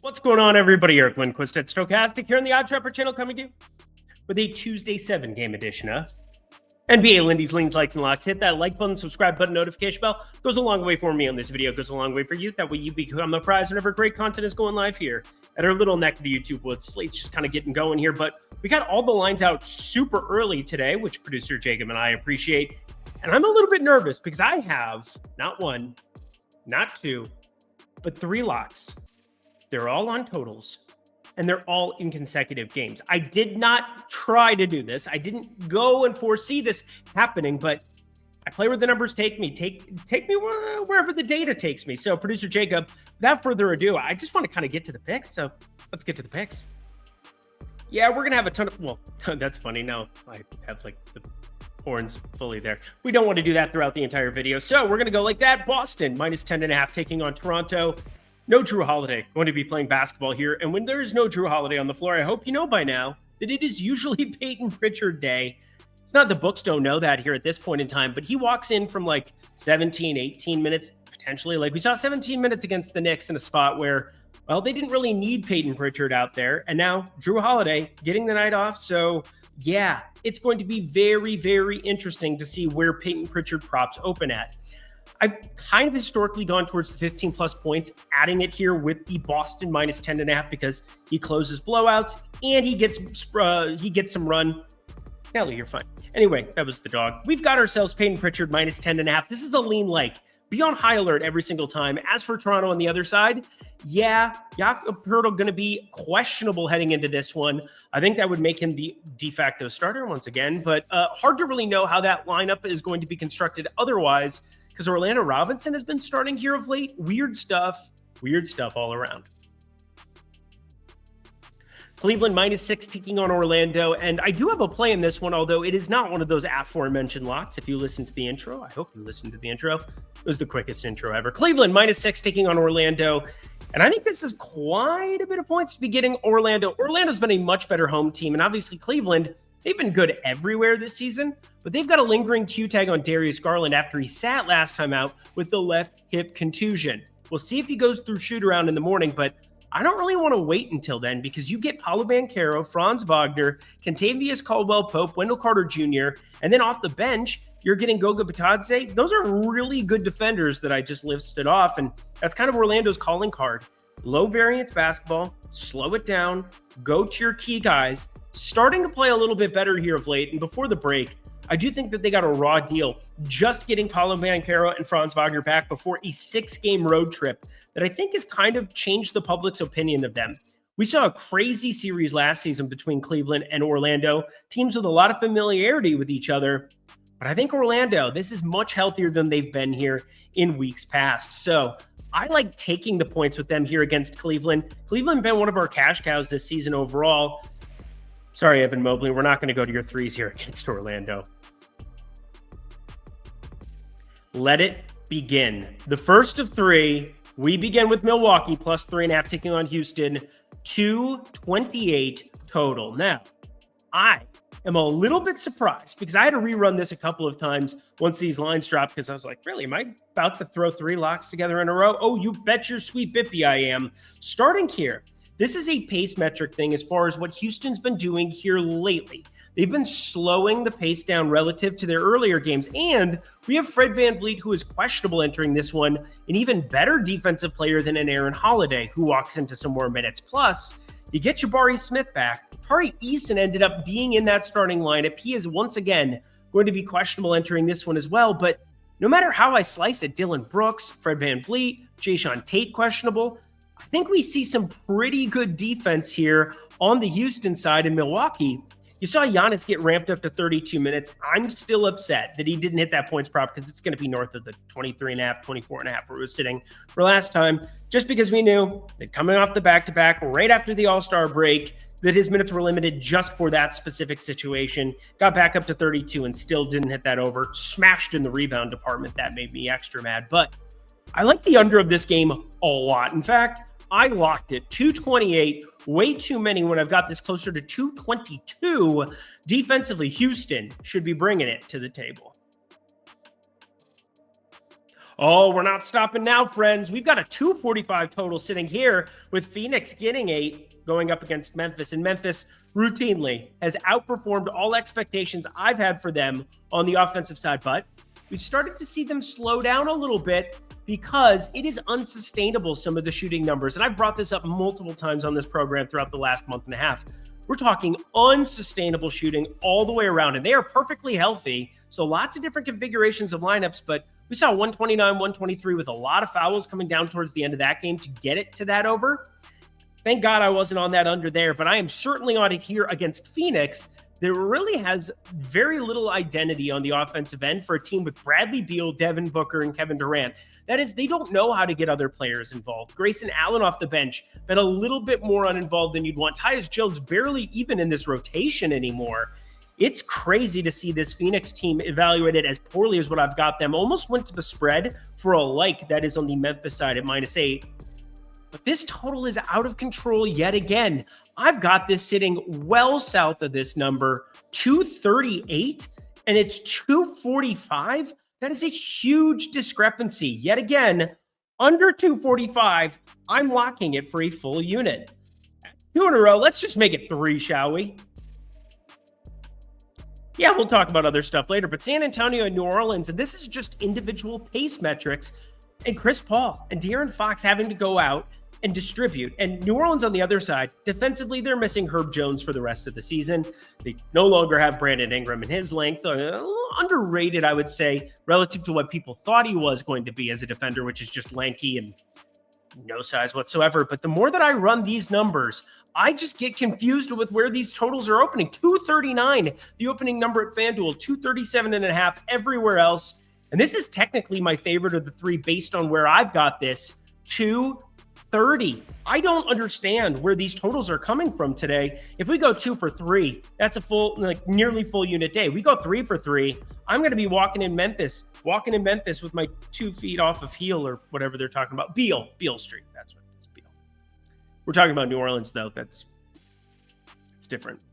What's going on, everybody? Eric Lindquist at Stochastic here on the Odd Trapper channel, coming to you with a Tuesday 7-game edition of NBA Lindy's Leans, Likes, and Locks. Hit that like button, subscribe button, notification bell. Goes a long way for me on this video. Goes a long way for you. That way you become the prize whenever great content is going live here at our little neck of the YouTube woods. Slate's just kind of getting going here, but we got all the lines out super early today, which producer Jacob and I appreciate. And I'm a little bit nervous because I have not one, not two, but 3 locks. They're all on totals, and they're all in consecutive games. I did not try to do this. I didn't go and foresee this happening, but I play where the numbers take me. Take me wherever the data takes me. So, producer Jacob, without further ado, I just want to kind of get to the picks. So let's get to the picks. Yeah, we're going to have a ton of, well, that's funny. Now I have like the horns fully there. We don't want to do that throughout the entire video. So we're going to go like that. Boston minus 10.5 taking on Toronto. No Drew Holiday going to be playing basketball here. And when there is no Drew Holiday on the floor, I hope you know by now that it is usually Peyton Pritchard day. It's not the books don't know that here at this point in time, but he walks in from like 17, 18 minutes, potentially. Like we saw 17 minutes against the Knicks in a spot where, well, they didn't really need Peyton Pritchard out there. And now Drew Holiday getting the night off. So yeah, it's going to be very, very interesting to see where Peyton Pritchard props open at. I've kind of historically gone towards the 15 plus points, adding it here with the Boston minus 10.5 because he closes blowouts and he gets some run. Nelly, you're fine. Anyway, that was the dog. We've got ourselves Peyton Pritchard minus 10.5. This is a lean like. Be on high alert every single time. As for Toronto on the other side, yeah, Jakob Poeltl going to be questionable heading into this one. I think that would make him the de facto starter once again, but hard to really know how that lineup is going to be constructed otherwise, because Orlando Robinson has been starting here of late. Weird stuff all around. Cleveland minus 6 taking on Orlando. And I do have a play in this one, although it is not one of those aforementioned locks. If you listen to the intro, I hope you listened to the intro. It was the quickest intro ever. Cleveland minus 6 taking on Orlando. And I think this is quite a bit of points to be getting Orlando. Orlando's been a much better home team. And obviously Cleveland, they've been good everywhere this season, but they've got a lingering Q tag on Darius Garland after he sat last time out with the left hip contusion. We'll see if he goes through shoot around in the morning, but I don't really want to wait until then because you get Paolo Banchero, Franz Wagner, Kentavious Caldwell-Pope, Wendell Carter Jr., and then off the bench, you're getting Goga Bitadze. Those are really good defenders that I just listed off, and that's kind of Orlando's calling card. Low variance basketball, slow it down, go to your key guys. Starting to play a little bit better here of late, and before the break, I do think that they got a raw deal just getting Paolo Banchero and Franz Wagner back before a 6-game road trip that I think has kind of changed the public's opinion of them. We saw a crazy series last season between Cleveland and Orlando, teams with a lot of familiarity with each other, but I think Orlando, this is much healthier than they've been here in weeks past. So I like taking the points with them here against Cleveland. Cleveland been one of our cash cows this season overall. Sorry, Evan Mobley, we're not going to go to your threes here against Orlando. Let it begin. The first of 3, we begin with Milwaukee plus 3.5 taking on Houston, 228 total. Now, I am a little bit surprised because I had to rerun this a couple of times once these lines dropped because I was like, really, am I about to throw 3 locks together in a row? Oh, you bet your sweet bippy I am. Starting here, this is a pace metric thing as far as what Houston's been doing here lately. They've been slowing the pace down relative to their earlier games. And we have Fred VanVleet, who is questionable entering this one, an even better defensive player than an Aaron Holiday, who walks into some more minutes. Plus, you get Jabari Smith back. Tari Eason ended up being in that starting lineup. He is once again going to be questionable entering this one as well. But no matter how I slice it, Dylan Brooks, Fred VanVleet, Jayshawn Tate questionable, I think we see some pretty good defense here on the Houston side in Milwaukee. You saw Giannis get ramped up to 32 minutes. I'm still upset that he didn't hit that points prop because it's going to be north of the 23.5, 24.5 where it was sitting for last time, just because we knew that coming off the back-to-back right after the All-Star break, that his minutes were limited just for that specific situation. Got back up to 32 and still didn't hit that over. Smashed in the rebound department. That made me extra mad. But I like the under of this game a lot. In fact, I locked it 228. Way too many when I've got this closer to 222. Defensively, Houston should be bringing it to the table. Oh, we're not stopping now, friends. We've got a 245 total sitting here with Phoenix getting 8 going up against Memphis. And Memphis routinely has outperformed all expectations I've had for them on the offensive side. But we've started to see them slow down a little bit because it is unsustainable, some of the shooting numbers. And I've brought this up multiple times on this program throughout the last month and a half. We're talking unsustainable shooting all the way around, and they are perfectly healthy. So lots of different configurations of lineups, but we saw 129, 123 with a lot of fouls coming down towards the end of that game to get it to that over. Thank God I wasn't on that under there, but I am certainly on it here against Phoenix. There really has very little identity on the offensive end for a team with Bradley Beal, Devin Booker, and Kevin Durant. That is, they don't know how to get other players involved. Grayson Allen off the bench, been a little bit more uninvolved than you'd want. Tyus Jones barely even in this rotation anymore. It's crazy to see this Phoenix team evaluated as poorly as what I've got them. Almost went to the spread for a like that is on the Memphis side at -8. But this total is out of control yet again. I've got this sitting well south of this number, 238, and it's 245. That is a huge discrepancy. Yet again, under 245, I'm locking it for a full unit. 2 in a row. Let's just make it 3, shall we? Yeah, we'll talk about other stuff later, but San Antonio and New Orleans, and this is just individual pace metrics, and Chris Paul and De'Aaron Fox having to go out and distribute. And New Orleans on the other side, defensively, they're missing Herb Jones for the rest of the season. They no longer have Brandon Ingram and his length. Underrated, I would say, relative to what people thought he was going to be as a defender, which is just lanky and no size whatsoever. But the more that I run these numbers, I just get confused with where these totals are opening. 239, the opening number at FanDuel, 237.5 everywhere else. And this is technically my favorite of the 3 based on where I've got this, 230. I don't understand where these totals are coming from today. If we go 2 for 3, that's a full, nearly full unit day. We go 3 for 3, I'm going to be walking in Memphis with my 2 feet off of heel or whatever they're talking about. Beale Street. That's what it is. Beale. We're talking about New Orleans, though. It's different.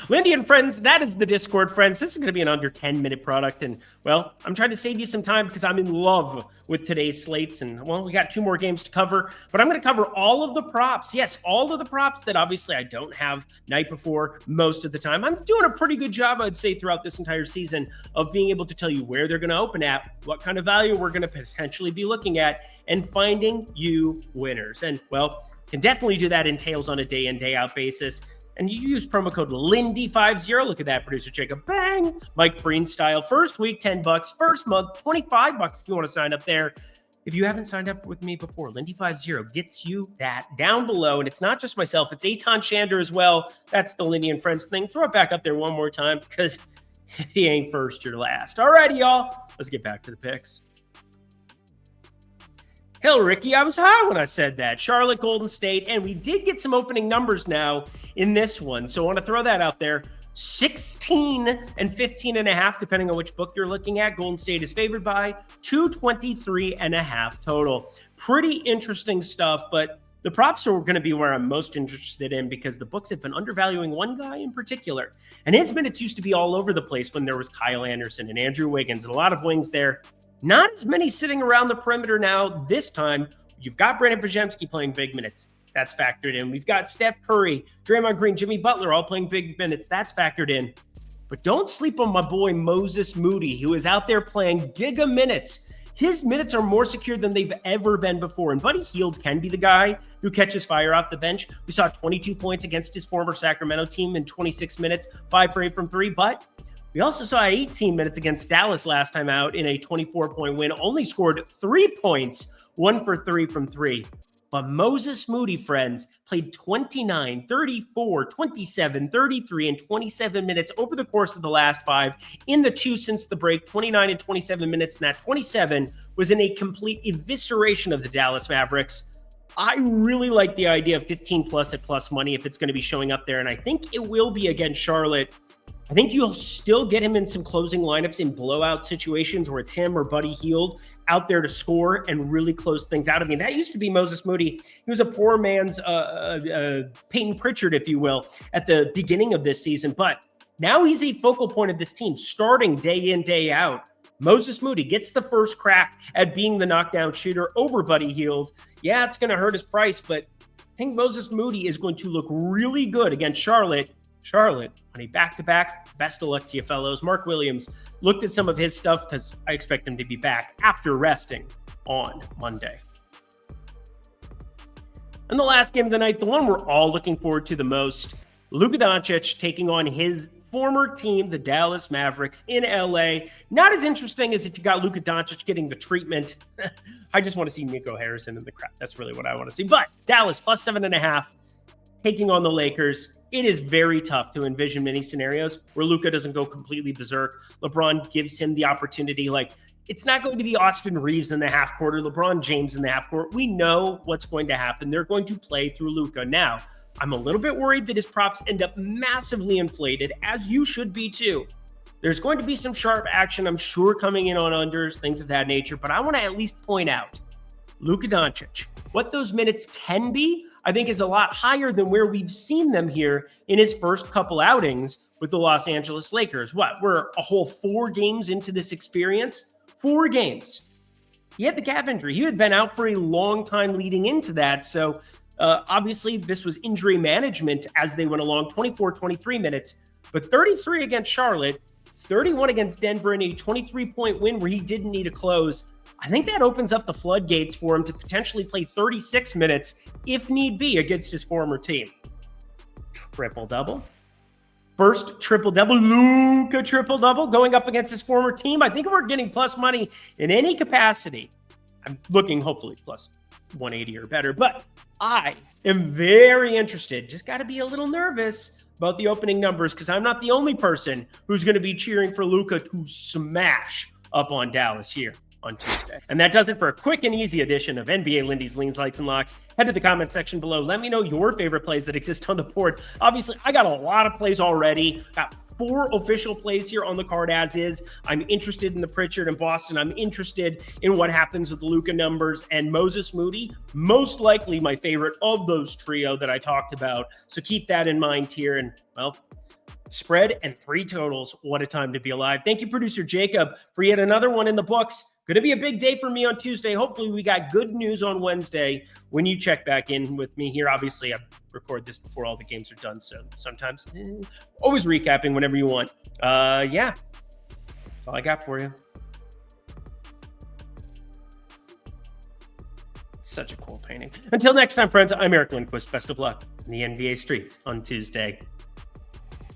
Lindy and friends, that is the Discord, friends. This is going to be an under 10-minute product. And, well, I'm trying to save you some time because I'm in love with today's slates. And, well, we got 2 more games to cover. But I'm going to cover all of the props. Yes, all of the props that obviously I don't have night before most of the time. I'm doing a pretty good job, I'd say, throughout this entire season of being able to tell you where they're going to open at, what kind of value we're going to potentially be looking at, and finding you winners. And, well, can definitely do that in tails on a day in, day out basis. And you use promo code Lindy50. Look at that, producer Jacob. Bang! Mike Breen style. First week, $10. First month, $25 if you want to sign up there. If you haven't signed up with me before, Lindy50 gets you that down below. And it's not just myself. It's Eitan Shander as well. That's the Lindy and Friends thing. Throw it back up there one more time because if he ain't first, you're last. All righty, y'all. Let's get back to the picks. Hell, Ricky, I was high when I said that. Charlotte, Golden State, and we did get some opening numbers now in this one. So I want to throw that out there. 16 and 15.5, depending on which book you're looking at. Golden State is favored by 223.5 total. Pretty interesting stuff, but the props are going to be where I'm most interested in because the books have been undervaluing one guy in particular. And his minutes used to be all over the place when there was Kyle Anderson and Andrew Wiggins and a lot of wings there. Not as many sitting around the perimeter now. This time, you've got Brandon Podziemski playing big minutes. That's factored in. We've got Steph Curry, Draymond Green, Jimmy Butler all playing big minutes. That's factored in. But don't sleep on my boy Moses Moody, who is out there playing giga minutes. His minutes are more secure than they've ever been before. And Buddy Hield can be the guy who catches fire off the bench. We saw 22 points against his former Sacramento team in 26 minutes, 5 for 8 from 3. But we also saw 18 minutes against Dallas last time out in a 24-point win. Only scored 3 points, 1 for 3 from 3. But Moses Moody, friends, played 29, 34, 27, 33, and 27 minutes over the course of the last 5. In the 2 since the break, 29 and 27 minutes, and that 27 was in a complete evisceration of the Dallas Mavericks. I really like the idea of 15 plus at plus money if it's going to be showing up there, and I think it will be against Charlotte. I think you'll still get him in some closing lineups in blowout situations where it's him or Buddy Hield out there to score and really close things out. I mean, that used to be Moses Moody. He was a poor man's Peyton Pritchard, if you will, at the beginning of this season. But now he's a focal point of this team, starting day in, day out. Moses Moody gets the first crack at being the knockdown shooter over Buddy Hield. Yeah, it's going to hurt his price, but I think Moses Moody is going to look really good against Charlotte. Charlotte on a back-to-back. Best of luck to you, fellows. Mark Williams looked at some of his stuff because I expect him to be back after resting on Monday. And the last game of the night, the one we're all looking forward to the most, Luka Doncic taking on his former team, the Dallas Mavericks in LA. Not as interesting as if you got Luka Doncic getting the treatment. I just want to see Nico Harrison in the crowd. That's really what I want to see. But Dallas plus 7.5 taking on the Lakers. It is very tough to envision many scenarios where Luka doesn't go completely berserk. LeBron gives him the opportunity. Like, it's not going to be Austin Reeves in the half court or LeBron James in the half court. We know what's going to happen. They're going to play through Luka. Now, I'm a little bit worried that his props end up massively inflated, as you should be too. There's going to be some sharp action, I'm sure, coming in on unders, things of that nature, but I want to at least point out Luka Doncic. What those minutes can be, I think, is a lot higher than where we've seen them here in his first couple outings with the Los Angeles Lakers. We're a whole 4 games into this experience? 4 games. He had the calf injury. He had been out for a long time leading into that, so obviously, this was injury management as they went along, 24, 23 minutes, but 33 against Charlotte, 31 against Denver in a 23-point win where he didn't need a close. I think that opens up the floodgates for him to potentially play 36 minutes, if need be, against his former team. Triple-double. First triple-double, Luka triple-double, going up against his former team. I think we're getting plus money in any capacity. I'm looking, hopefully, plus 180 or better, but I am very interested. Just got to be a little nervous about the opening numbers because I'm not the only person who's going to be cheering for Luka to smash up on Dallas here on Tuesday. And that does it for a quick and easy edition of NBA Lindy's Leans, Likes, and Locks. Head to the comment section below. Let me know your favorite plays that exist on the board. Obviously, I got a lot of plays already. Got 4 official plays here on the card as is. I'm interested in the Pritchard and Boston. I'm interested in what happens with the Luka numbers and Moses Moody. Most likely my favorite of those trio that I talked about. So keep that in mind here. And, well, spread and 3 totals. What a time to be alive. Thank you, producer Jacob, for yet another one in the books. Going to be a big day for me on Tuesday. Hopefully we got good news on Wednesday when you check back in with me here. Obviously, I record this before all the games are done, so sometimes always recapping whenever you want. Yeah, that's all I got for you. Such a cool painting. Until next time, friends, I'm Eric Lindquist. Best of luck in the NBA streets on Tuesday.